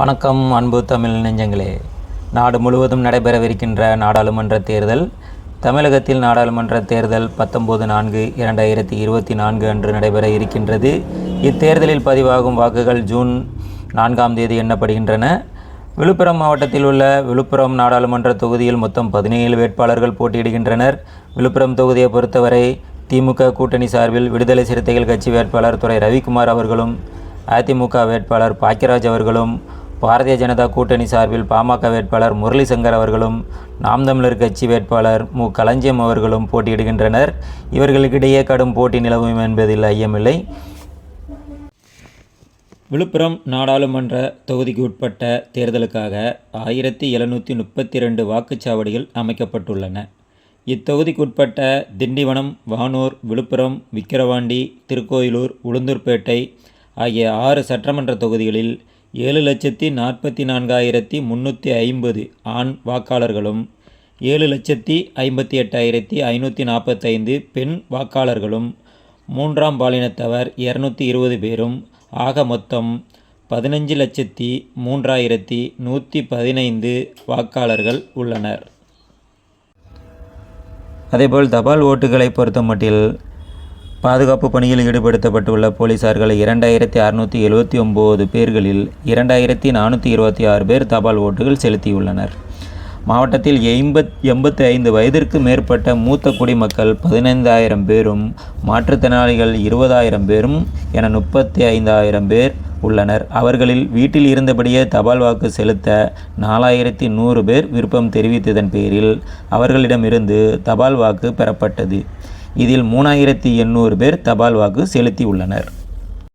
வணக்கம் அன்பு தமிழ் நெஞ்சங்களே. நாடு முழுவதும் நடைபெறவிருக்கின்ற நாடாளுமன்ற தேர்தல். தமிழகத்தில் நாடாளுமன்ற தேர்தல் 19/4/2024 அன்று நடைபெற இருக்கின்றது. இத்தேர்தலில் பதிவாகும் வாக்குகள் ஜூன் 4ஆம் தேதி எண்ணப்படுகின்றன. விழுப்புரம் மாவட்டத்தில் உள்ள விழுப்புரம் நாடாளுமன்ற தொகுதியில் மொத்தம் 17 வேட்பாளர்கள் போட்டியிடுகின்றனர். விழுப்புரம் தொகுதியை பொறுத்தவரை திமுக கூட்டணி சார்பில் விடுதலை சிறுத்தைகள் கட்சி வேட்பாளர் துரை ரவிக்குமார் அவர்களும், அதிமுக வேட்பாளர் பாக்கியராஜ் அவர்களும், பாரதிய ஜனதா கூட்டணி சார்பில் பாமக வேட்பாளர் முரளி சங்கர் அவர்களும், நாம் தமிழர் கட்சி வேட்பாளர் மு. களஞ்சியம் அவர்களும் போட்டியிடுகின்றனர். இவர்களுக்கிடையே கடும் போட்டி நிலவும் என்பதில் ஐயமில்லை. விழுப்புரம் நாடாளுமன்ற தொகுதிக்கு உட்பட்ட தேர்தலுக்காக 1732 வாக்குச்சாவடிகள் அமைக்கப்பட்டுள்ளன. இத்தொகுதிக்குட்பட்ட திண்டிவனம், வானூர், விழுப்புரம், விக்கிரவாண்டி, திருக்கோயிலூர், உளுந்தூர்பேட்டை ஆகிய 6 சட்டமன்ற தொகுதிகளில் 7,44,350 ஆண் வாக்காளர்களும் 7,58,545 பெண் வாக்காளர்களும், மூன்றாம் பாலினத்தவர் 220 பேரும் ஆக மொத்தம் 15,03,115 வாக்காளர்கள் உள்ளனர். அதேபோல் தபால் ஓட்டுகளை பொறுத்தமட்டில் பாதுகாப்பு பணியில் ஈடுபடுத்தப்பட்டுள்ள போலீசார்கள் 2,679 பேர்களில் 2,426 பேர் தபால் ஓட்டுகள் செலுத்தியுள்ளனர். மாவட்டத்தில் 85 வயதிற்கு மேற்பட்ட மூத்த குடிமக்கள் 15,000 பேரும், மாற்றுத்திறனாளிகள் 20,000 பேரும் என 35,000 பேர் உள்ளனர். அவர்களில் வீட்டில் இருந்தபடியே தபால் வாக்கு செலுத்த 4,100 பேர் விருப்பம் தெரிவித்ததன் பேரில் அவர்களிடமிருந்து தபால் வாக்கு பெறப்பட்டது. இதில் 3,800 பேர் தபால் வாக்கு செலுத்தியுள்ளனர்.